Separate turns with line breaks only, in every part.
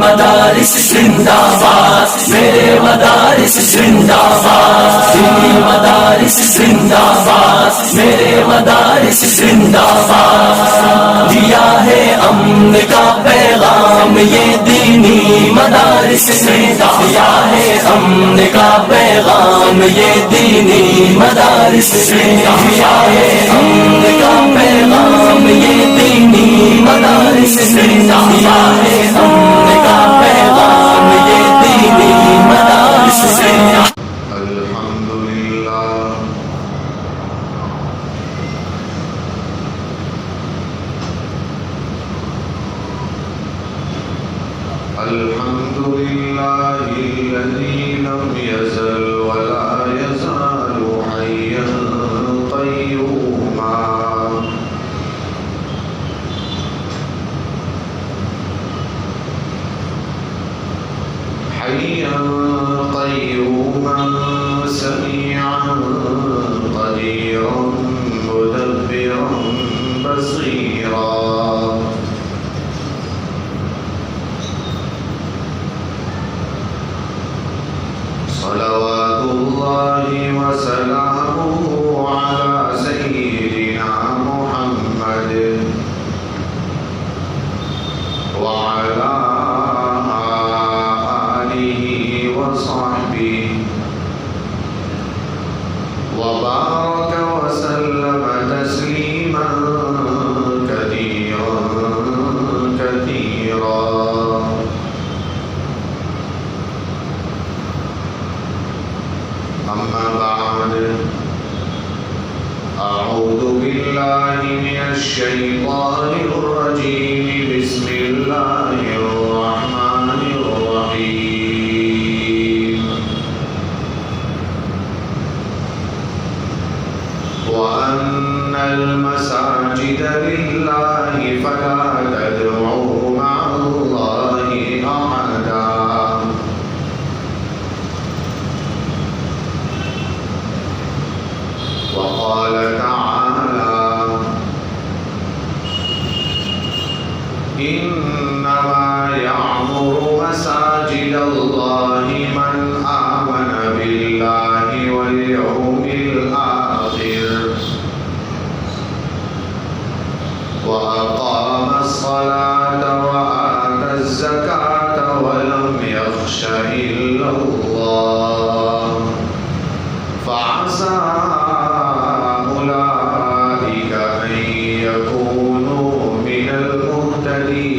مدارس زندہ باد، میرے مدارس زندہ باد، دینی مدارس زندہ باد، میرے مدارس زندہ باد، دیا ہے امن کا پیغام یہ دینی مدارس نے، دیا ہے امن کا پیغام یہ دینی مدارس نے، دیا ہے امن کا پیغام یہ دینی مدارس نے، دیا ہے امن کا پیغام یہ دینی مدارس نے۔
الحمد لله الذي لم يزل ولا يزال حيا قيوما حيا قيوما سميعا قديرا مدبرا بصيرا صلوات الله وسلامه على سيدنا محمد وعلى آله وصحبه وبارك وسلم تسليما كثيرا كثيرا أما بعد أعوذ بالله من الشيطان الرجيم بسم الله الرحمن الرحيم وأن المساجد لله فلا تدعوا مع الله أحدا وقال تعالى إنما يعمر مساجد الله من آمن بالله واليوم الآخر وأقام الصلاة وآتى الزكاة ولم يخش إلا الله فعسى أولئك أن يكونوا من المهتدين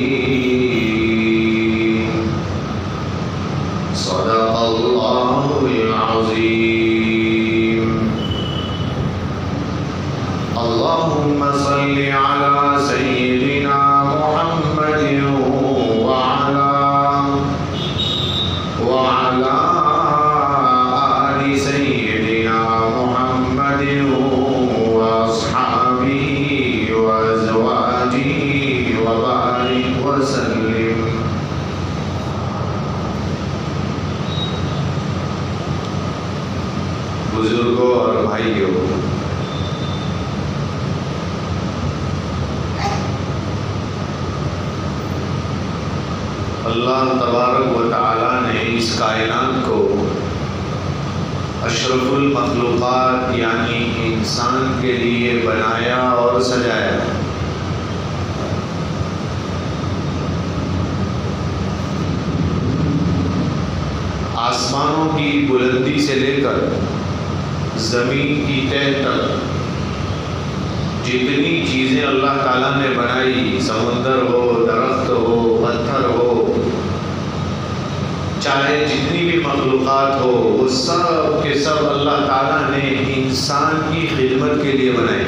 صدق الله العظيم اللهم صل على سيدنا محمد وعلى آل سيدنا محمد وأصحابه وأزواجه وبارك وسلم بزرگوں اور بھائیوں، اللہ تبارک و تعالی نے اس کائنات کو اشرف المخلوقات یعنی انسان کے لیے بنایا اور سجایا۔ آسمانوں کی بلندی سے لے کر زمین کی تہ تک جتنی چیزیں اللہ تعالیٰ نے بنائی، سمندر ہو، درخت ہو، پتھر ہو، چاہے جتنی بھی مخلوقات ہو، وہ سب کے سب اللہ تعالیٰ نے انسان کی خدمت کے لیے بنائے۔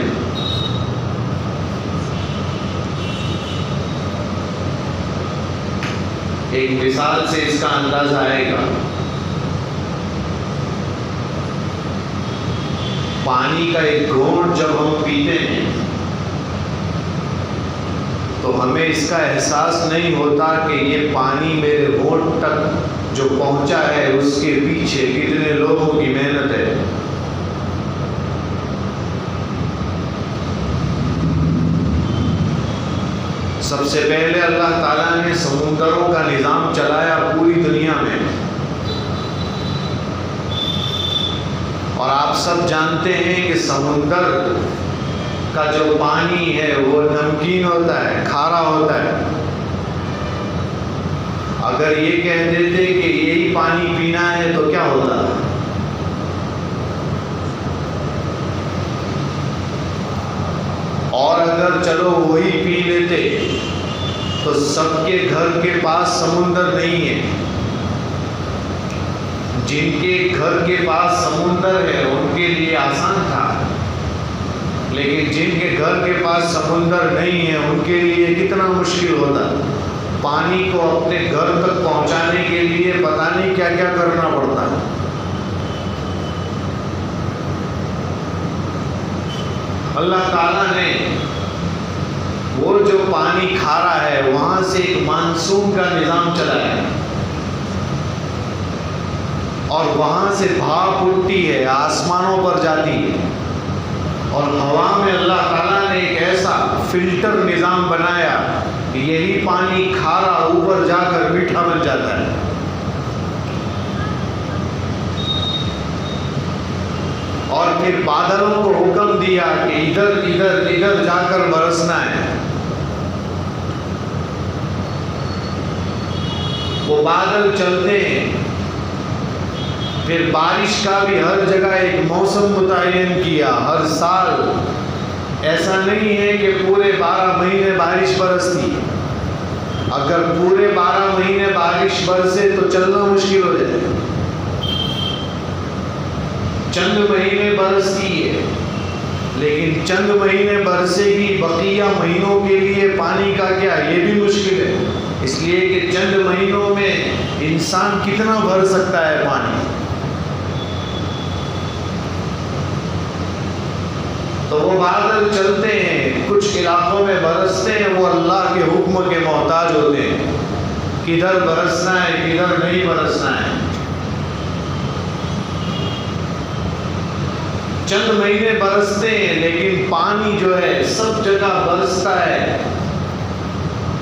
ایک مثال سے اس کا اندازہ آئے گا۔ پانی کا ایک گھونٹ جب ہم پیتے ہیں تو ہمیں اس کا احساس نہیں ہوتا کہ یہ پانی میرے ہونٹ تک جو پہنچا ہے اس کے پیچھے کتنے لوگوں کی محنت ہے۔ سب سے پہلے اللہ تعالیٰ نے سمندروں کا نظام چلایا پوری دنیا میں، اور آپ سب جانتے ہیں کہ سمندر کا جو پانی ہے وہ نمکین ہوتا ہے، کھارا ہوتا ہے۔ اگر یہ کہہ دیتے کہ یہی پانی پینا ہے تو کیا ہوتا؟ اور اگر چلو وہی پی لیتے تو سب کے گھر کے پاس سمندر نہیں ہے۔ جن کے گھر کے پاس سمندر ہے ان کے لیے آسان تھا، لیکن جن کے گھر کے پاس سمندر نہیں ہے ان کے لیے کتنا مشکل ہوتا۔ پانی کو اپنے گھر تک پہنچانے کے لیے پتہ نہیں کیا کیا کرنا پڑتا۔ اللہ تعالیٰ نے وہ جو پانی کھارا ہے وہاں سے ایک مانسون کا نظام چلایا ہے، اور وہاں سے بھاپ اٹھتی ہے، آسمانوں پر جاتی ہے، اور ہوا میں اللہ تعالیٰ نے ایک ایسا فلٹر نظام بنایا کہ یہی پانی کھارا اوپر جا کر میٹھا بن جاتا ہے۔ اور پھر بادلوں کو حکم دیا کہ ادھر ادھر ادھر جا کر برسنا ہے۔ وہ بادل چلتے ہیں، پھر بارش کا بھی ہر جگہ ایک موسم متعین کیا۔ ہر سال ایسا نہیں ہے کہ پورے 12 مہینے بارش برستی۔ اگر پورے 12 مہینے بارش برسے تو چلنا مشکل ہو جائے۔ چند مہینے برستی ہے، لیکن چند مہینے برسے گی، بقیہ مہینوں کے لیے پانی کا کیا، یہ بھی مشکل ہے، اس لیے کہ چند مہینوں میں انسان کتنا بھر سکتا ہے پانی۔ تو وہ بادل چلتے ہیں، کچھ علاقوں میں برستے ہیں، وہ اللہ کے حکم کے محتاج ہوتے ہیں، کدھر برسنا ہے کدھر نہیں برسنا ہے۔ چند مہینے برستے ہیں، لیکن پانی جو ہے سب جگہ برستا ہے۔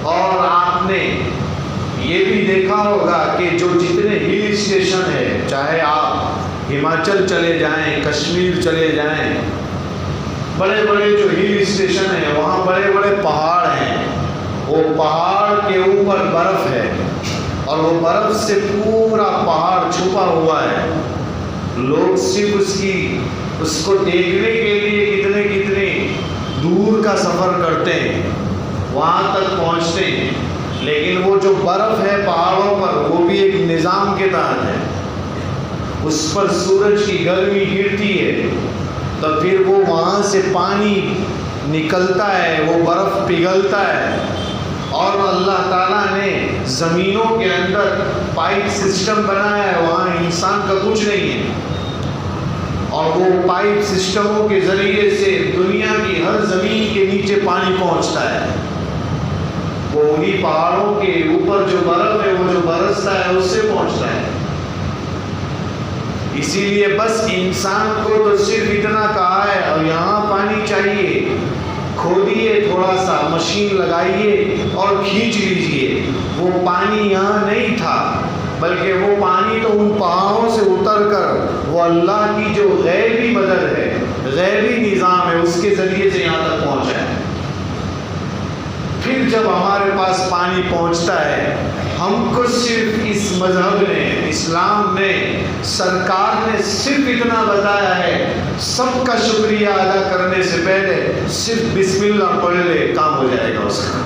اور آپ نے یہ بھی دیکھا ہوگا کہ جو جتنے ہل اسٹیشن ہے، چاہے آپ ہماچل چلے جائیں، کشمیر چلے جائیں، بڑے بڑے جو ہل اسٹیشن ہیں وہاں بڑے بڑے پہاڑ ہیں، وہ پہاڑ کے اوپر برف ہے، اور وہ برف سے پورا پہاڑ چھپا ہوا ہے۔ لوگ صرف اس کو دیکھنے کے لیے کتنے کتنے دور کا سفر کرتے ہیں، وہاں تک پہنچتے ہیں، لیکن وہ جو برف ہے پہاڑوں پر وہ بھی ایک نظام کے تحت ہے۔ اس پر سورج کی گرمی گرتی ہے تو پھر وہ وہاں سے پانی نکلتا ہے، وہ برف پگھلتا ہے، اور اللہ تعالیٰ نے زمینوں کے اندر پائپ سسٹم بنایا ہے، وہاں انسان کا کچھ نہیں ہے، اور وہ پائپ سسٹموں کے ذریعے سے دنیا کی ہر زمین کے نیچے پانی پہنچتا ہے۔ وہ انہی پہاڑوں کے اوپر جو برف ہے وہ جو برستا ہے اس سے پہنچتا ہے۔ اسی لیے بس انسان کو تو صرف اتنا کہا ہے، اور یہاں پانی چاہیے، کھودیے، تھوڑا سا مشین لگائیے اور کھینچ لیجئے۔ وہ پانی یہاں نہیں تھا، بلکہ وہ پانی تو ان پہاڑوں سے اتر کر وہ اللہ کی جو غیبی مدد ہے، غیبی نظام ہے، اس کے ذریعے سے یہاں تک پہنچا ہے۔ پھر جب ہمارے پاس پانی پہنچتا ہے، ہم کو صرف اس مذہب نے، اسلام نے، سرکار نے صرف اتنا بتایا ہے، سب کا شکریہ ادا کرنے سے پہلے صرف بسم اللہ پڑھ لے، کام ہو جائے گا اس کا۔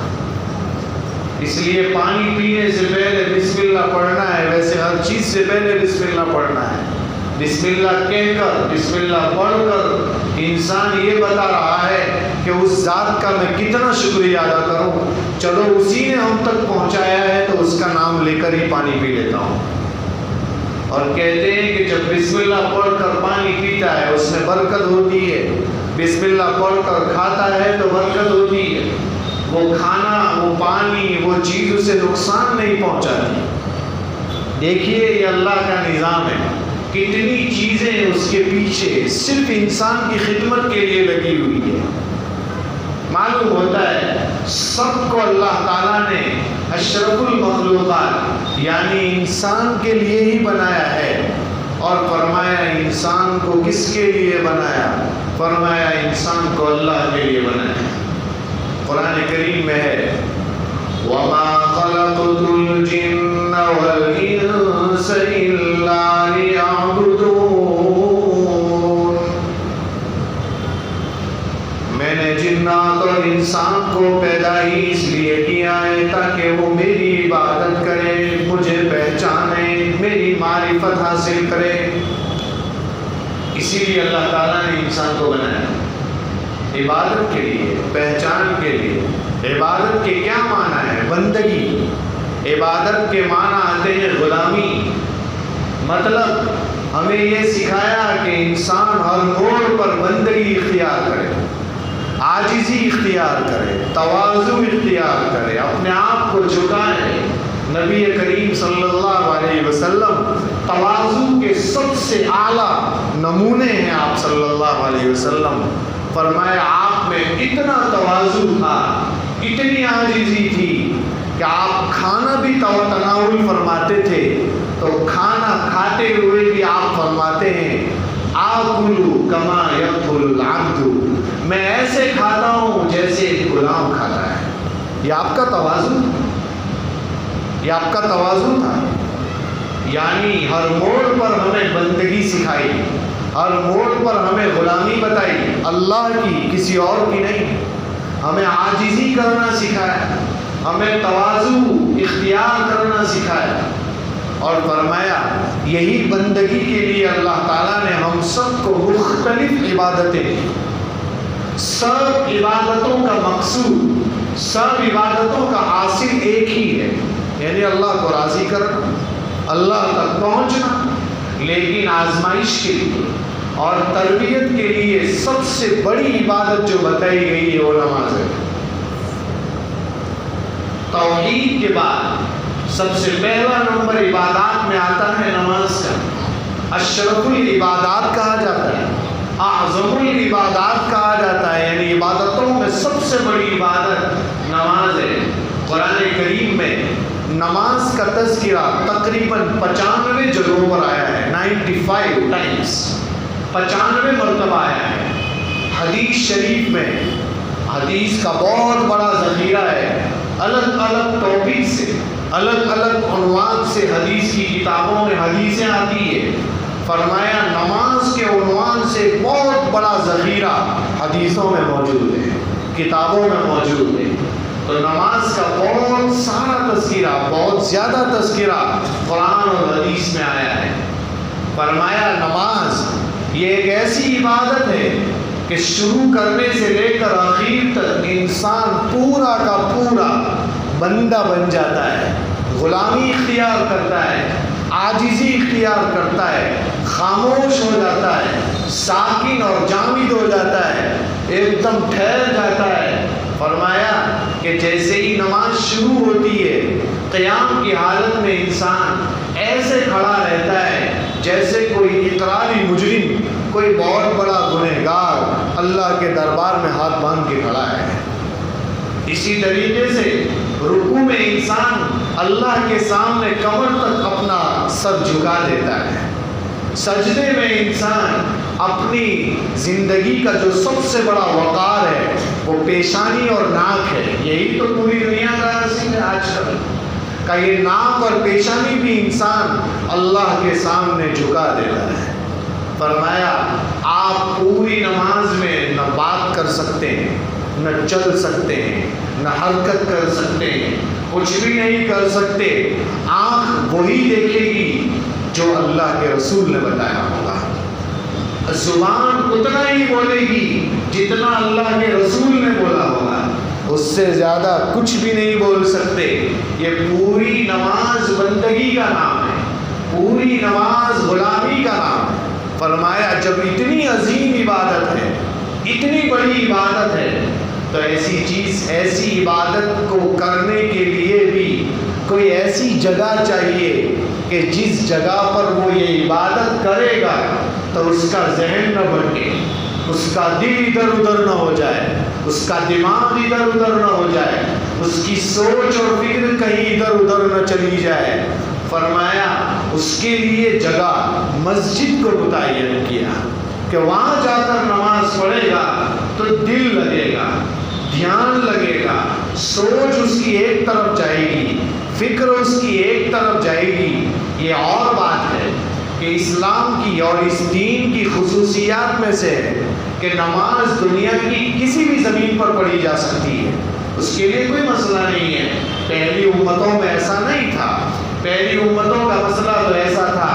اس لیے پانی پینے سے پہلے بسم اللہ پڑھنا ہے، ویسے ہر چیز سے پہلے بسم اللہ پڑھنا ہے۔ بسم اللہ کہہ کر، بسم اللہ پڑھ کر انسان یہ بتا رہا ہے کہ اس ذات کا میں کتنا شکریہ ادا کروں، چلو اسی نے ہم تک پہنچایا ہے تو اس کا نام لے کر ہی پانی پی لیتا ہوں۔ اور کہتے ہیں کہ جب بسم اللہ پڑھ کر پانی پیتا ہے اس میں برکت ہوتی ہے، بسم اللہ پڑھ کر کھاتا ہے تو برکت ہوتی ہے، وہ کھانا، وہ پانی، وہ چیز اسے نقصان نہیں پہنچاتی۔ دیکھیے یہ اللہ کا نظام ہے، کتنی چیزیں اس کے پیچھے صرف انسان کی خدمت کے لیے لگی ہوئی ہے۔ معلوم ہوتا ہے سب کو اللہ تعالیٰ نے اشرف المخلوقات یعنی انسان کے لیے ہی بنایا ہے، اور فرمایا انسان کو کس کے لیے بنایا؟ فرمایا انسان کو اللہ کے لیے بنایا۔ قرآن کریم میں ہے وَمَا خَلَقْتُ الْجِنَّ وَالْإِنسَ إِلَّا لِيَعْبُدُونَ، میں نے جنات اور انسان کو پیدا ہی اس لیے کیا ہے تاکہ وہ میری عبادت کرے، مجھے پہچانے، میری معرفت حاصل کرے۔ اسی لیے اللہ تعالیٰ نے انسان کو بنایا عبادت کے لیے، پہچان کے لیے۔ عبادت کے کیا معنی ہے؟ بندگی۔ عبادت کے معنی آتے ہیں غلامی، مطلب ہمیں یہ سکھایا کہ انسان ہر موڑ پر بندگی اختیار کرے، عاجزی اختیار کرے، تواضع اختیار کرے، اپنے آپ کو جھکائے۔ نبی کریم صلی اللہ علیہ وسلم تواضع کے سب سے اعلیٰ نمونے ہیں۔ آپ صلی اللہ علیہ وسلم فرمایا آپ میں اتنا تواضع تھا، اتنی عاجزی تھی کہ آپ کھانا بھی تناول فرماتے تھے تو کھانا کھاتے ہوئے بھی آپ فرماتے ہیں آکلو کما یاکل العبد، میں ایسے کھاتا ہوں جیسے ایک غلام کھاتا ہے۔ یہ آپ کا تواضع، یہ آپ کا تواضع تھا۔ یعنی ہر موڑ پر ہمیں بندگی سکھائی، ہر موڑ پر ہمیں غلامی بتائی، اللہ کی، کسی اور کی نہیں۔ ہمیں عاجزی کرنا سکھایا، ہمیں تواضع اختیار کرنا سکھایا، اور فرمایا یہی بندگی کے لیے اللہ تعالیٰ نے ہم سب کو مختلف عبادتیں دی۔ سب عبادتوں کا مقصود، سب عبادتوں کا حاصل ایک ہی ہے، یعنی اللہ کو راضی کرنا، اللہ تک پہنچنا۔ لیکن آزمائش کے لیے اور تربیت کے لیے سب سے بڑی عبادت جو بتائی گئی ہے وہ نماز ہے۔ توحید کے بعد سب سے پہلا نمبر عبادات میں آتا ہے نماز کا۔ اشرف العبادات کہا جاتا ہے، اعظم العبادات کہا جاتا ہے، یعنی عبادتوں میں سب سے بڑی عبادت نماز ہے۔ قرآن کریم میں نماز کا تذکرہ تقریباً 95 جگہوں پر آیا ہے، 95 ٹائمز، 95 مرتبہ آیا ہے۔ حدیث شریف میں حدیث کا بہت بڑا ذخیرہ ہے، الگ الگ ٹاپک سے، الگ الگ عنوان سے حدیث کی کتابوں میں حدیثیں آتی ہے۔ فرمایا نماز کے عنوان سے بہت بڑا ذخیرہ حدیثوں میں موجود ہے، کتابوں میں موجود ہے۔ تو نماز کا بہت سارا تذکرہ، بہت زیادہ تذکرہ قرآن اور حدیث میں آیا ہے۔ فرمایا نماز یہ ایک ایسی عبادت ہے کہ شروع کرنے سے لے کر آخر تک انسان پورا کا پورا بندہ بن جاتا ہے، غلامی اختیار کرتا ہے، عاجزی اختیار کرتا ہے، خاموش ہو جاتا ہے، ساکن اور جامد ہو جاتا ہے، ایک دم ٹھہر جاتا ہے۔ فرمایا کہ جیسے ہی نماز شروع ہوتی ہے قیام کی حالت میں انسان ایسے کھڑا رہتا ہے جیسے کوئی اقراری مجرم، کوئی بہت بڑا گنہگار اللہ کے دربار میں ہاتھ باندھ کے کھڑا ہے۔ اسی طریقے سے رکوع میں انسان اللہ کے سامنے کمر تک اپنا سر جھکا دیتا ہے۔ سجدے میں انسان اپنی زندگی کا جو سب سے بڑا وقار ہے وہ پیشانی اور ناک ہے۔ یہی تو پوری دنیا کا حاصل ہے آج کل کا، یہ ناک اور پیشانی بھی انسان اللہ کے سامنے جھکا دیتا ہے۔ فرمایا آپ پوری نماز میں نہ بات کر سکتے ہیں، نہ چل سکتے ہیں، نہ حرکت کر سکتے ہیں، کچھ بھی نہیں کر سکتے۔ آنکھ وہی دیکھے گی جو اللہ کے رسول نے بتایا ہوگا، زبان اتنا ہی بولے گی جتنا اللہ کے رسول نے بولا ہوگا، اس سے زیادہ کچھ بھی نہیں بول سکتے۔ یہ پوری نماز بندگی کا نام ہے، پوری نماز غلامی کا نام ہے۔ فرمایا جب اتنی عظیم عبادت ہے، اتنی بڑی عبادت ہے، تو ایسی چیز، ایسی عبادت کو کرنے کے لیے بھی کوئی ایسی جگہ چاہیے کہ جس جگہ پر وہ یہ عبادت کرے گا تو اس کا ذہن نہ بھٹکے، اس کا دل ادھر ادھر نہ ہو جائے، اس کا دماغ ادھر ادھر نہ ہو جائے، اس کی سوچ اور فکر کہیں ادھر ادھر نہ چلی جائے۔ فرمایا اس کے لیے جگہ مسجد کو متعین کیا کہ وہاں جا کر نماز پڑھے گا تو دل لگے گا، دھیان لگے گا، سوچ اس کی ایک طرف جائے گی، فکر اس کی ایک طرف جائے گی۔ یہ اور بات ہے کہ اسلام کی اور اس دین کی خصوصیات میں سے ہے کہ نماز دنیا کی کسی بھی زمین پر پڑھی جا سکتی ہے، اس کے لیے کوئی مسئلہ نہیں ہے۔ پہلی امتوں میں ایسا نہیں تھا، پہلی امتوں کا مسئلہ تو ایسا تھا،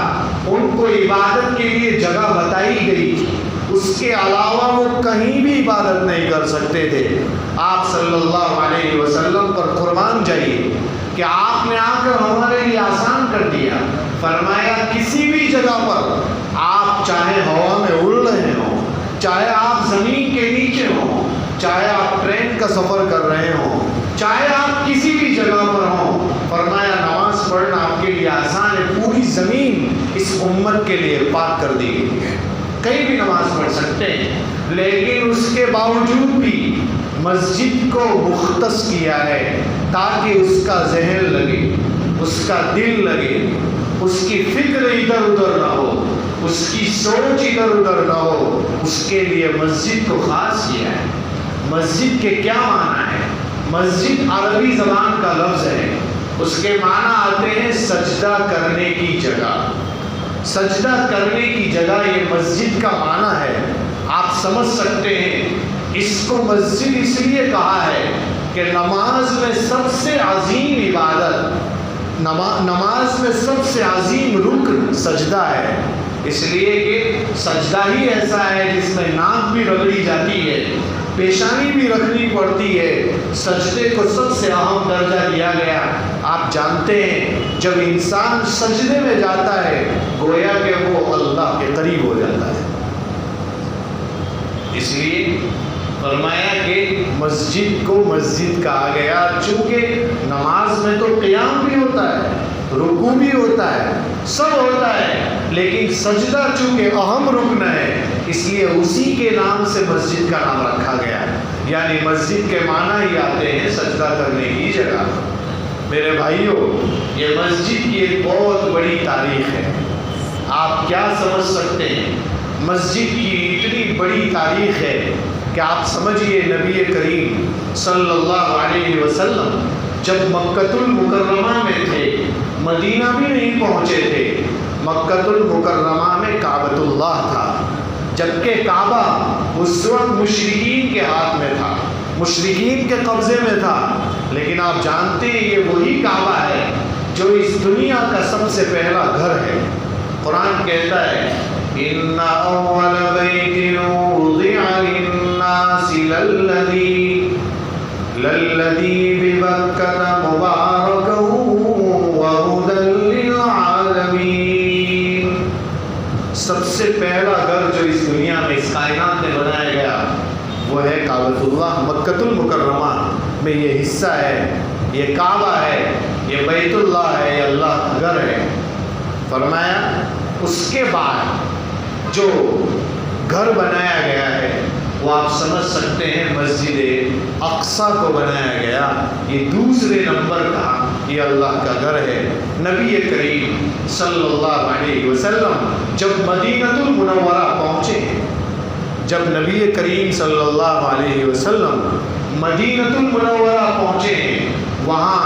ان کو عبادت کے لیے جگہ بتائی گئی، اس کے علاوہ وہ کہیں بھی عبادت نہیں کر سکتے تھے۔ آپ صلی اللہ علیہ وسلم پر قربان جائیے کہ آپ نے آ کر ہمارے لیے آسان کر دیا۔ فرمایا کسی بھی جگہ پر آپ چاہے ہوا میں اڑ رہے ہوں، چاہے آپ زمین کے نیچے ہوں، چاہے آپ ٹرین کا سفر کر رہے ہوں، چاہے آپ کسی بھی جگہ پر ہوں، فرمایا نماز پڑھنا آپ کے لیے آسان ہے۔ پوری زمین اس امت کے لیے پاک کر دی گئی ہے، کہیں بھی نماز پڑھ سکتے ہیں، لیکن اس کے باوجود بھی مسجد کو مختص کیا ہے تاکہ اس کا ذہن لگے، اس کا دل لگے، اس کی فکر ادھر ادھر نہ ہو، اس کی سوچ ادھر ادھر نہ ہو۔ اس کے لیے مسجد کو خاص کیا ہے۔ مسجد کے کیا معنی ہے؟ مسجد عربی زبان کا لفظ ہے، اس کے معنی آتے ہیں سجدہ کرنے کی جگہ۔ سجدہ کرنے کی جگہ یہ مسجد کا معنی ہے۔ آپ سمجھ سکتے ہیں اس کو مسجد اس لیے کہا ہے کہ نماز میں سب سے عظیم عبادت، نماز میں سب سے عظیم رکن سجدہ ہے، اس لیے کہ سجدہ ہی ایسا ہے جس میں ناک بھی رگڑی جاتی ہے، پیشانی بھی رکھنی پڑتی ہے۔ سجدے کو سب سے اہم درجہ دیا گیا۔ آپ جانتے ہیں جب انسان سجدے میں جاتا ہے گویا کہ وہ اللہ کے قریب ہو جاتا ہے۔ اس لیے فرمایا کہ مسجد کو مسجد کہا گیا، چونکہ نماز میں تو قیام بھی ہوتا ہے، رکوع بھی ہوتا ہے، سب ہوتا ہے، لیکن سجدہ چونکہ اہم رکن ہے اس لیے اسی کے نام سے مسجد کا نام رکھا گیا ہے۔ یعنی مسجد کے معنی ہی آتے ہیں سجدہ کرنے کی جگہ۔ میرے بھائیوں، یہ مسجد کی ایک بہت بڑی تاریخ ہے۔ آپ کیا سمجھ سکتے ہیں؟ مسجد کی اتنی بڑی تاریخ ہے کہ آپ سمجھیے نبی کریم صلی اللہ علیہ وسلم جب مکۃ المکرمہ میں تھے، مدینہ بھی نہیں پہنچے تھے، مکۃ المکرمہ میں کعبۃ اللہ تھا، جبکہ کعبہ اس وقت مشرکین کے ہاتھ میں تھا، مشرکین کے قبضے میں تھا۔ لیکن آپ جانتے ہیں یہ وہی کعبہ ہے جو اس دنیا کا سب سے پہلا گھر ہے۔ قرآن کہتا ہے ان اول بیت وضع للناس للذی ببکۃ مبارکا وہدی للعالمین۔ سب سے پہلا گھر جو اس دنیا میں اس کائنات میں بنایا گیا وہ ہے کعبۃ اللہ۔ مکۃ المکرمہ میں یہ حصہ ہے، یہ کعبہ ہے، یہ بیت اللہ ہے، یہ اللہ کا گھر ہے۔ فرمایا اس کے بعد جو گھر بنایا گیا ہے وہ آپ سمجھ سکتے ہیں مسجد اقصیٰ کو بنایا گیا، یہ دوسرے نمبر کا یہ اللہ کا گھر ہے۔ نبی کریم صلی اللہ علیہ وسلم جب مدینہ المنورہ پہنچے، جب نبی کریم صلی اللہ علیہ وسلم مدینہ المنورہ پہنچے ہیں، وہاں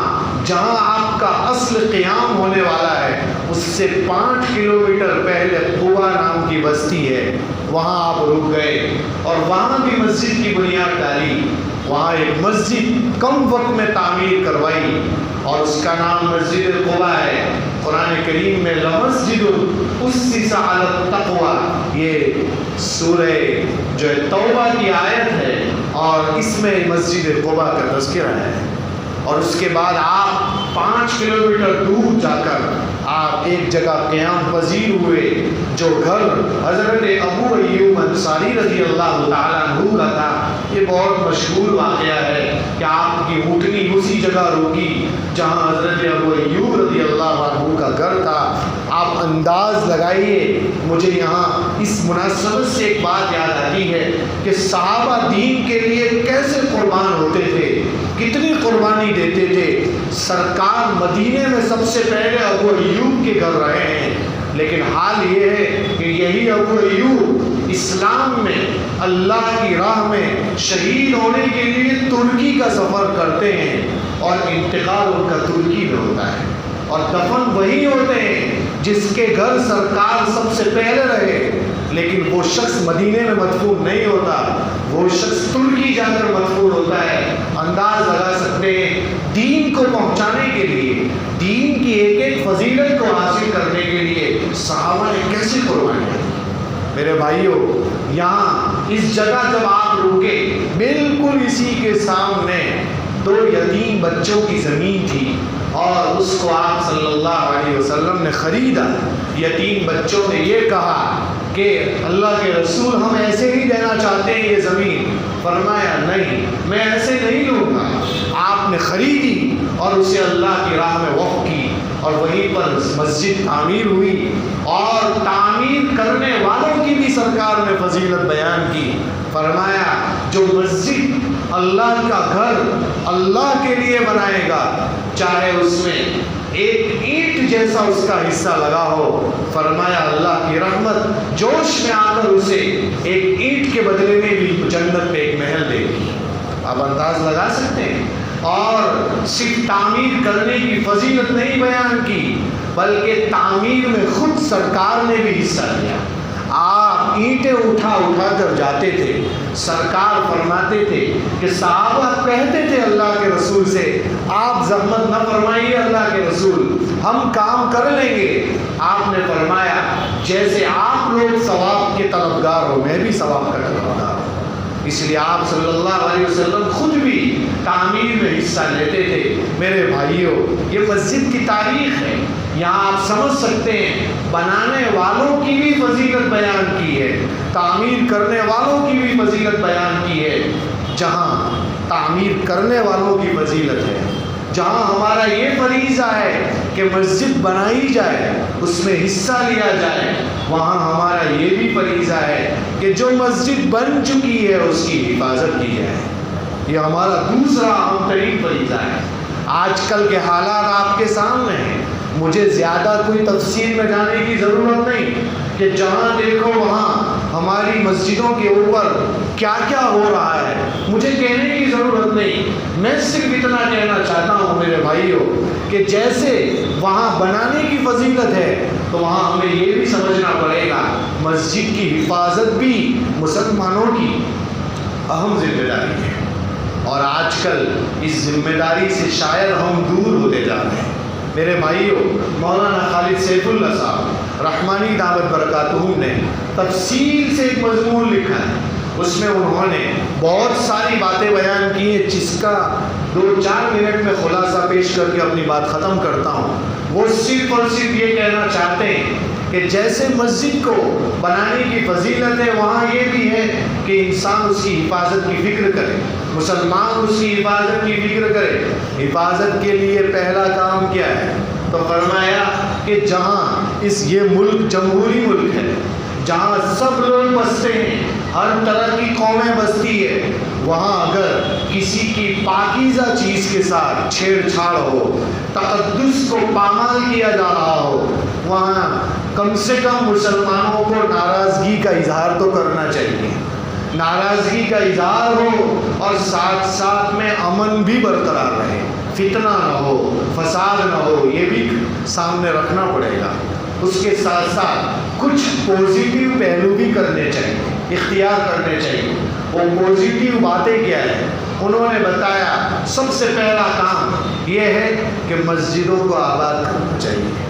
جہاں آپ کا اصل قیام ہونے والا ہے اس سے 5 کلومیٹر پہلے قبا نام کی بستی ہے، وہاں آپ رک گئے اور وہاں بھی مسجد کی بنیاد ڈالی۔ وہاں ایک مسجد کم وقت میں تعمیر کروائی اور اس کا نام مسجد قبا ہے۔ قرآن کریم میں لمسجد اسس علی التقوی، یہ سورہ جو توبہ کی آیت ہے اور اس میں مسجد قبا کا تذکرہ ہے۔ اور اس کے بعد آپ 5 کلومیٹر دور جا کر آپ ایک جگہ قیام پذیر ہوئے جو گھر حضرت ابو ایوب انصاری رضی اللہ تعالیٰ عنہ کا تھا۔ یہ بہت مشہور واقعہ ہے کہ آپ کی اونٹنی اسی جگہ روکی جہاں حضرت ابو ایوب رضی اللہ عنہ کا گھر تھا۔ آپ آپ انداز لگائیے. مجھے یہاں اس مناسبت سے ایک بات یاد آتی ہے کہ صحابہ دین کے لیے کیسے قربان ہوتے تھے, کتنی قربانی دیتے تھے. سرکار مدینے میں سب سے پہلے ابو ایوب کے گھر رہے ہیں, لیکن حال یہ ہے کہ یہی ابو ایوب اسلام میں اللہ کی راہ میں شہید ہونے کے لیے ترکی کا سفر کرتے ہیں, اور انتقال ان کا ترکی میں ہوتا ہے, اور دفن وہی ہوتے ہیں جس کے گھر سرکار سب سے پہلے رہے. لیکن وہ شخص مدینے میں مدفون نہیں ہوتا, وہ شخص ترکی جا کر مدفون ہوتا ہے. انداز لگا سکتے ہیں دین کو پہنچانے کے لیے, دین کی ایک ایک فضیلت کو حاصل کرنے کے لیے صحابہ نے کیسی قربانی دی. میرے بھائیوں, یہاں اس جگہ جب آپ رکے, بالکل اسی کے سامنے 2 یتیم بچوں کی زمین تھی, اور اس کو آپ صلی اللہ علیہ وسلم نے خریدا. یتیم بچوں نے یہ کہا کہ اللہ کے رسول ہم ایسے ہی دینا چاہتے ہیں یہ زمین. فرمایا نہیں, میں ایسے نہیں لوں گا. آپ نے خریدی اور اسے اللہ کی راہ میں وقف کی, اور وہیں پر مسجد تعمیر ہوئی, اور تعمیر کرنے والوں کی بھی سرکار نے فضیلت بیان کی. فرمایا جو مسجد اللہ کا گھر اللہ کے لیے بنائے گا, چاہے اس میں ایک اینٹ جیسا اس کا حصہ لگا ہو, فرمایا اللہ کی رحمت جوش میں آ کر اسے ایک اینٹ کے بدلے میں بھی جنت میں ایک محل دے گی. آپ انداز لگا سکتے ہیں. اور صرف تعمیر کرنے کی فضیلت نہیں بیان کی, بلکہ تعمیر میں خود سرکار نے بھی حصہ لیا. آپ اینٹیں اٹھا اٹھا کر جاتے تھے. سرکار فرماتے تھے کہ صحابہ کہتے تھے اللہ کے رسول سے, آپ زحمت نہ فرمائیے اللہ کے رسول, ہم کام کر لیں گے. آپ نے فرمایا جیسے آپ لوگ ثواب کے طلبگار ہو, میں بھی ثواب کا طلبگار ہوں. اس لیے آپ صلی اللہ علیہ وسلم خود بھی تعمیر میں حصہ لیتے تھے. میرے بھائیوں, یہ مسجد کی تاریخ ہے. یہاں آپ سمجھ سکتے ہیں بنانے والوں کی بھی فضیلت بیان کی ہے, تعمیر کرنے والوں کی بھی فضیلت بیان کی ہے. جہاں تعمیر کرنے والوں کی فضیلت ہے, جہاں ہمارا یہ فریضہ ہے کہ مسجد بنائی جائے, اس میں حصہ لیا جائے, وہاں ہمارا یہ بھی فریضہ ہے کہ جو مسجد بن چکی ہے اس کی حفاظت کی جائے. یہ ہمارا دوسرا اہم ترین فریضہ ہے. آج کل کے حالات آپ کے سامنے ہیں, مجھے زیادہ کوئی تفصیل میں جانے کی ضرورت نہیں کہ جہاں دیکھو وہاں ہماری مسجدوں کے اوپر کیا کیا ہو رہا ہے, مجھے کہنے کی ضرورت نہیں. میں صرف اتنا کہنا چاہتا ہوں میرے بھائیوں کہ جیسے وہاں بنانے کی فضیلت ہے, تو وہاں ہمیں یہ بھی سمجھنا پڑے گا مسجد کی حفاظت بھی مسلمانوں کی اہم ذمہ داری ہے. اور آج کل اس ذمہ داری سے شاید ہم دور ہوتے جا رہے ہیں. میرے بھائیوں, مولانا خالد سیف اللہ صاحب رحمانی دعوت برکاتہم نے تفصیل سے ایک مضمون لکھا ہے. اس میں انہوں نے بہت ساری باتیں بیان کی ہیں, جس کا 2-4 منٹ میں خلاصہ پیش کر کے اپنی بات ختم کرتا ہوں. وہ صرف اور صرف یہ کہنا چاہتے ہیں کہ جیسے مسجد کو بنانے کی فضیلت ہے, وہاں یہ بھی ہے کہ انسان اس کی حفاظت کی فکر کرے, مسلمان اس کی حفاظت کی فکر کرے. حفاظت کے لیے پہلا کام کیا ہے؟ تو فرمایا کہ جہاں یہ ملک جمہوری ملک ہے, جہاں سب لوگ بستے ہیں, ہر طرح کی قومیں بستی ہے, وہاں اگر کسی کی پاکیزہ چیز کے ساتھ چھیڑ چھاڑ ہو, تقدس کو پامال کیا جا رہا ہو, وہاں کم سے کم مسلمانوں کو ناراضگی کا اظہار تو کرنا چاہیے. ناراضگی کا اظہار ہو اور ساتھ ساتھ میں امن بھی برقرار رہے, فتنہ نہ ہو, فساد نہ ہو, یہ بھی سامنے رکھنا پڑے گا. اس کے ساتھ ساتھ کچھ پوزیٹیو پہلو بھی کرنے چاہیے, اختیار کرنے چاہیے. وہ پوزیٹیو باتیں کیا ہیں؟ انہوں نے بتایا سب سے پہلا کام یہ ہے کہ مسجدوں کو آباد کرنا چاہیے.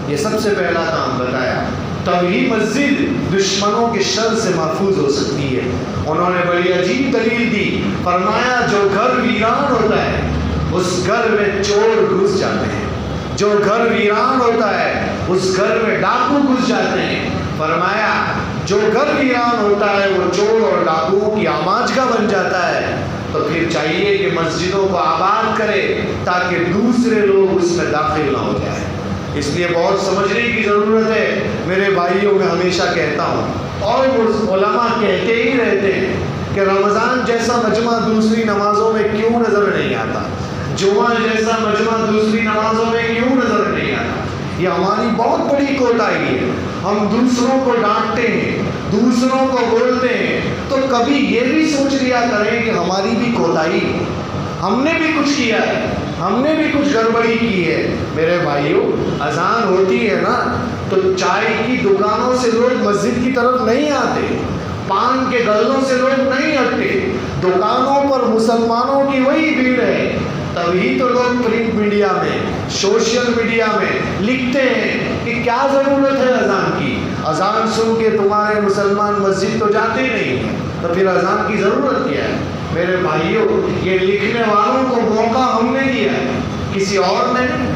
یہ سب سے پہلا کام بتایا, تبھی مسجد دشمنوں کے شر سے محفوظ ہو سکتی ہے. انہوں نے بڑی عجیب دلیل دی. فرمایا جو گھر ویران ہوتا ہے اس گھر میں چور گھس جاتے ہیں, جو گھر ویران ہوتا ہے اس گھر میں ڈاکو گھس جاتے ہیں. فرمایا جو گھر ویران ہوتا ہے وہ چور اور ڈاکوؤں کی آماجگاہ بن جاتا ہے. تو پھر چاہیے کہ مسجدوں کو آباد کرے تاکہ دوسرے لوگ اس میں داخل نہ ہو جائیں. اس لیے بہت سمجھنے کی ضرورت ہے میرے بھائیوں. میں ہمیشہ کہتا ہوں اور علماء کہتے ہی رہتے ہیں کہ رمضان جیسا مجمع دوسری نمازوں میں کیوں نظر نہیں آتا, جمعہ جیسا مجمع دوسری نمازوں میں کیوں نظر نہیں آتا. یہ ہماری بہت بڑی کوتاہی ہے. ہم دوسروں کو ڈانٹتے ہیں, دوسروں کو بولتے ہیں, تو کبھی یہ بھی سوچ لیا کریں کہ ہماری بھی کوتاہی ہے, ہم نے بھی کچھ کیا ہے, ہم نے بھی کچھ گڑبڑی کی ہے. میرے بھائیوں, اذان ہوتی ہے نا تو چائے کی دکانوں سے لوگ مسجد کی طرف نہیں آتے, پان کے گلوں سے لوگ نہیں ہٹتے, دکانوں پر مسلمانوں کی وہی بھیڑ ہے. تبھی تو لوگ پرنٹ میڈیا میں, سوشل میڈیا میں لکھتے ہیں کہ کیا ضرورت ہے اذان کی, اذان سن کے تمہارے مسلمان مسجد تو جاتے نہیں ہیں, تو پھر اذان کی ضرورت کیا ہے. میرے بھائیوں, یہ لکھنے والوں کو موقع ہم نے دیا ہے, کسی اور نے نہیں.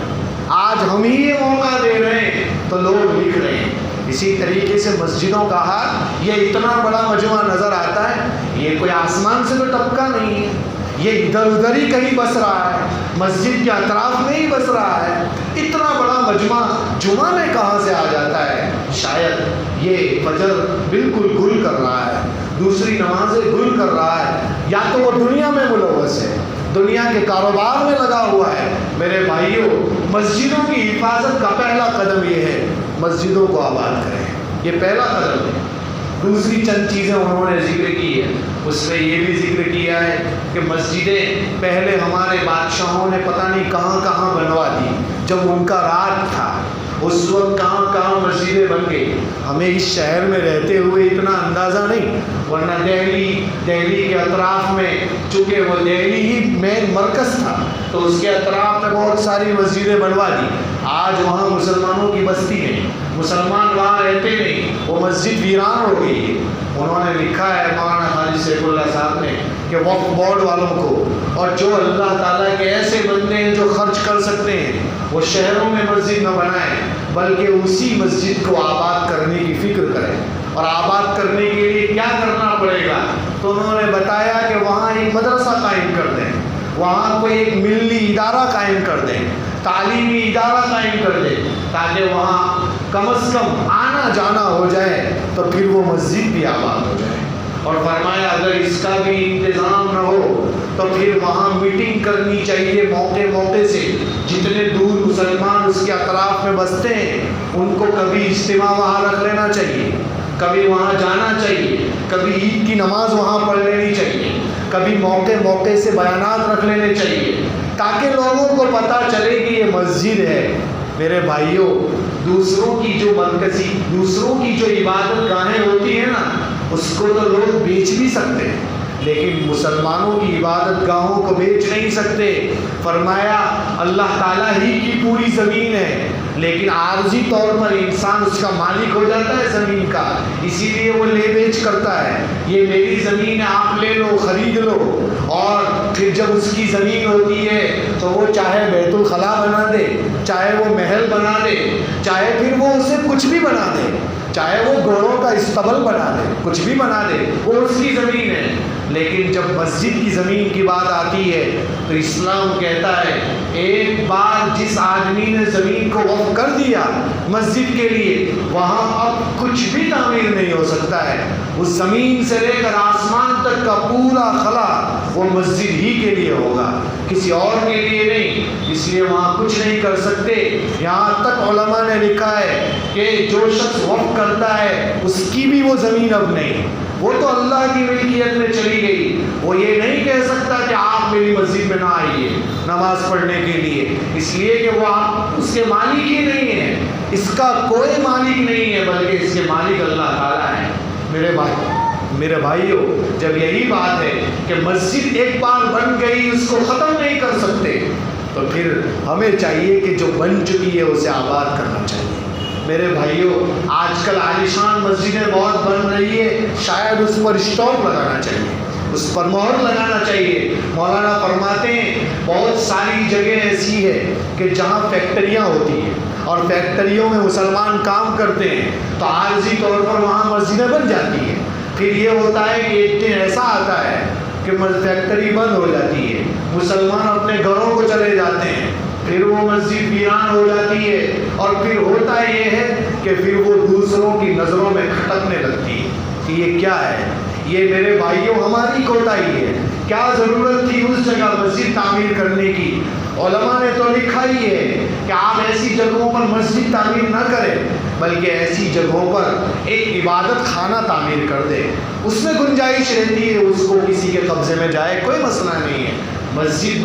آج ہم ہی یہ موقع دے رہے ہیں تو لوگ لکھ رہے ہیں. اسی طریقے سے مسجدوں کا حال, یہ اتنا بڑا مجمع نظر آتا ہے, یہ کوئی آسمان سے تو ٹپکا نہیں ہے, یہ ادھر ادھر ہی کہیں بس رہا ہے, مسجد کے اطراف میں ہی بس رہا ہے. اتنا بڑا مجمع جمعہ میں کہاں سے آ جاتا ہے؟ شاید یہ فجر بالکل گل کر رہا ہے, دوسری نمازیں گل کر رہا ہے, یا تو وہ دنیا میں ملوث ہے, دنیا کے کاروبار میں لگا ہوا ہے. میرے بھائیوں, مسجدوں کی حفاظت کا پہلا قدم یہ ہے, مسجدوں کو آباد کریں, یہ پہلا قدم ہے. دوسری چند چیزیں انہوں نے ذکر کی ہے, اس میں یہ بھی ذکر کیا ہے کہ مسجدیں پہلے ہمارے بادشاہوں نے پتہ نہیں کہاں کہاں بنوا دی, جب ان کا راج تھا اس وقت کہاں کہاں مسجدیں بن گئی. ہمیں اس شہر میں رہتے ہوئے اتنا اندازہ نہیں, ورنہ دہلی کے اطراف میں, چونکہ وہ دہلی ہی مین مرکز تھا تو اس کے اطراف میں بہت ساری مسجدیں بنوا دی. آج وہاں مسلمانوں کی بستی نہیں, مسلمان وہاں رہتے نہیں, وہ مسجد ویران ہو گئی ہے. انہوں نے لکھا ہے مولانا خالد سیف اللہ صاحب نے کہ وقف بورڈ والوں کو, اور جو اللہ تعالیٰ کے ایسے بندے ہیں جو خرچ کر سکتے ہیں, وہ شہروں میں مسجد نہ بنائیں بلکہ اسی مسجد کو آباد کرنے کی فکر کریں. اور آباد کرنے کے لیے کیا کرنا پڑے گا؟ تو انہوں نے بتایا کہ وہاں ایک مدرسہ قائم کر دیں, وہاں کوئی ایک ملی ادارہ قائم کر دیں, تعلیمی ادارہ قائم کر دیں, تاکہ وہاں کم از کم آنا جانا ہو جائے, تو پھر وہ مسجد بھی آباد ہو جائے. اور فرمایا اگر اس کا بھی انتظام نہ ہو تو پھر وہاں میٹنگ کرنی چاہیے موقع سے. جتنے دور مسلمان اس کے اطراف میں بستے ہیں ان کو کبھی اجتماع وہاں رکھ لینا چاہیے, کبھی وہاں جانا چاہیے, کبھی عید کی نماز وہاں پڑھ لینی چاہیے, کبھی موقع سے بیانات رکھ لینے چاہیے, تاکہ لوگوں کو پتہ چلے کہ یہ مسجد ہے. میرے بھائیوں, دوسروں کی جو عبادت گاہیں ہوتی ہیں نا, اس کو تو لوگ بیچ بھی سکتے ہیں, لیکن مسلمانوں کی عبادت گاہوں کو بیچ نہیں سکتے. فرمایا اللہ تعالیٰ ہی کی پوری زمین ہے, لیکن عارضی طور پر انسان اس کا مالک ہو جاتا ہے زمین کا, اسی لیے وہ لے بیچ کرتا ہے. یہ میری زمین ہے, آپ لے لو, خرید لو, اور پھر جب اس کی زمین ہوتی ہے تو وہ چاہے بیت الخلا بنا دے, چاہے وہ محل بنا دے, چاہے پھر وہ اسے کچھ بھی بنا دے, چاہے وہ گھوڑوں کا استبل بنا دے, کچھ بھی بنا دے, وہ اس کی زمین ہے. لیکن جب مسجد کی زمین کی بات آتی ہے تو اسلام کہتا ہے ایک بار جس آدمی نے زمین کو وقف کر دیا مسجد کے لیے, وہاں اب کچھ بھی تعمیر نہیں ہو سکتا ہے. اس زمین سے لے کر آسمان تک کا پورا خلا وہ مسجد ہی کے لیے ہوگا, کسی اور کے لیے نہیں. اس لیے وہاں کچھ نہیں کر سکتے. یہاں تک علماء نے لکھا ہے کہ جو شخص وقف کرتا ہے اس کی بھی وہ زمین اب نہیں, وہ تو اللہ کی ملکیت میں چلی گئی. وہ یہ نہیں کہہ سکتا کہ آپ میری مسجد میں نہ آئیے نماز پڑھنے کے لیے, اس لیے کہ وہ آپ اس کے مالک ہی نہیں ہیں, اس کا کوئی مالک نہیں ہے, بلکہ اس کے مالک اللہ تعالیٰ ہے. میرے بھائیوں, جب یہی بات ہے کہ مسجد ایک بار بن گئی اس کو ختم نہیں کر سکتے, تو پھر ہمیں چاہیے کہ جو بن چکی ہے اسے آباد کرنا چاہیے. میرے بھائیوں, آج کل عالیشان مسجدیں بہت بن رہی ہے, شاید اس پر اسٹاپ لگانا چاہیے, اس پر مہر لگانا چاہیے. مولانا فرماتے ہیں بہت ساری جگہ ایسی ہے کہ جہاں فیکٹریاں ہوتی ہیں اور فیکٹریوں میں مسلمان کام کرتے ہیں, تو عارضی طور پر وہاں مسجدیں بن جاتی ہیں. پھر یہ ہوتا ہے کہ ایک دن ایسا آتا ہے کہ فیکٹری بند ہو جاتی ہے, مسلمان اپنے گھروں کو چلے جاتے ہیں, پھر وہ مسجد ویران ہو جاتی ہے، اور پھر ہوتا یہ ہے کہ پھر وہ دوسروں کی نظروں میں کھٹکنے لگتی ہے کہ یہ کیا ہے۔ یہ میرے بھائیوں ہماری کوتاہی ہے۔ کیا ضرورت تھی اس جگہ مسجد تعمیر کرنے کی؟ علماء نے تو لکھا ہی ہے کہ آپ ایسی جگہوں پر مسجد تعمیر نہ کریں، بلکہ ایسی جگہوں پر ایک عبادت خانہ تعمیر کر دیں۔ اس میں گنجائش رہتی ہے اس کو کسی کے قبضے میں جائے، کوئی مسئلہ نہیں ہے۔ مسجد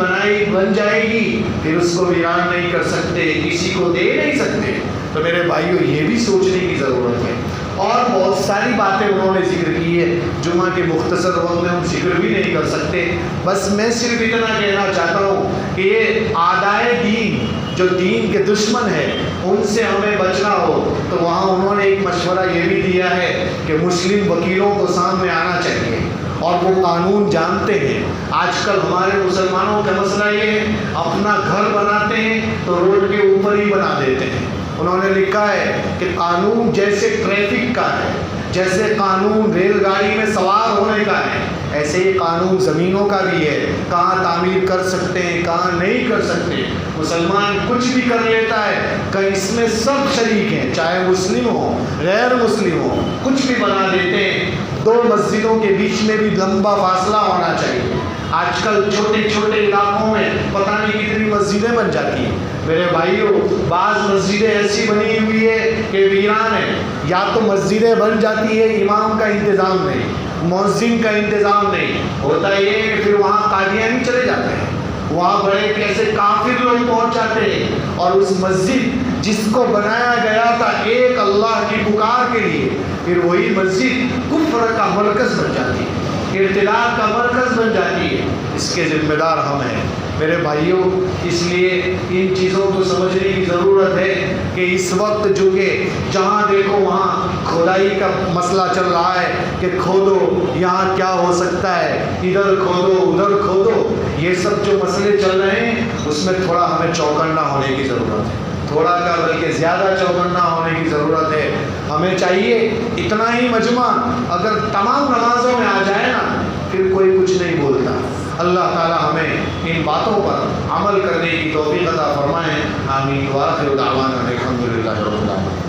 بن جائے گی، پھر اس کو ویران نہیں کر سکتے، کسی کو دے نہیں سکتے۔ تو میرے بھائیوں یہ بھی سوچنے کی ضرورت ہے۔ اور بہت ساری باتیں انہوں نے ذکر کی ہے، جمعہ کے مختصر وقت میں ہم ذکر بھی نہیں کر سکتے۔ بس میں صرف اتنا کہنا چاہتا ہوں کہ یہ اعدائے دین، جو دین کے دشمن ہیں، ان سے ہمیں بچنا ہو تو وہاں انہوں نے ایک مشورہ یہ بھی دیا ہے کہ مسلم وکیلوں کو سامنے آنا چاہیے، اور وہ قانون جانتے ہیں۔ آج کل ہمارے مسلمانوں کا مسئلہ یہ ہے، اپنا گھر بناتے ہیں تو روڈ کے اوپر ہی بنا دیتے ہیں۔ انہوں نے لکھا ہے کہ قانون جیسے ٹریفک کا ہے، جیسے قانون ریل گاڑی میں سوار ہونے کا ہے، ایسے ہی قانون زمینوں کا بھی ہے، کہاں تعمیر کر سکتے ہیں کہاں نہیں کر سکتے۔ مسلمان کچھ بھی کر لیتا ہے کہ اس میں سب شریک ہیں، چاہے مسلم ہو غیر مسلم ہو، کچھ بھی بنا دیتے ہیں۔ دو مسجدوں کے بیچ میں بھی لمبا فاصلہ ہونا چاہیے۔ آج کل چھوٹے چھوٹے علاقوں میں پتہ نہیں کتنی مسجدیں بن جاتی ہیں۔ میرے بھائیوں، بعض مسجدیں ایسی بنی ہوئی ہے کہ ویران ہے، یا تو مسجدیں بن جاتی ہے، امام کا انتظام نہیں، مؤذن کا انتظام نہیں، ہوتا یہ ہے کہ پھر وہاں قادیانی چلے جاتے ہیں، وہاں بڑے کیسے کافر لوگ پہنچ جاتے ہیں، اور اس مسجد جس کو بنایا گیا تھا ایک اللہ کی پکار کے لیے، پھر وہی مسجد کفر کا مرکز بن جاتی ہے، ارتداد کا مرکز بن جاتی ہے۔ اس کے ذمہ دار ہم ہیں میرے بھائیوں۔ اس لیے ان چیزوں کو سمجھنے کی ضرورت ہے کہ اس وقت جو کہ جہاں دیکھو وہاں کھدائی کا مسئلہ چل رہا ہے کہ کھودو، یہاں کیا ہو سکتا ہے، ادھر کھودو ادھر کھودو، یہ سب جو مسئلے چل رہے ہیں اس میں تھوڑا ہمیں چوکنا ہونے کی ضرورت ہے، تھوڑا کا بلکہ زیادہ چوکنا ہونے کی ضرورت ہے۔ ہمیں چاہیے اتنا ہی مجمع اگر تمام نمازوں میں آ جائے نا، پھر کوئی کچھ نہیں بولتا۔ اللہ تعالی ہمیں ان باتوں پر عمل کرنے کی توفیق عطا فرمائے۔ آمین۔ وآخر دعوانا الحمدللہ رب العالمین۔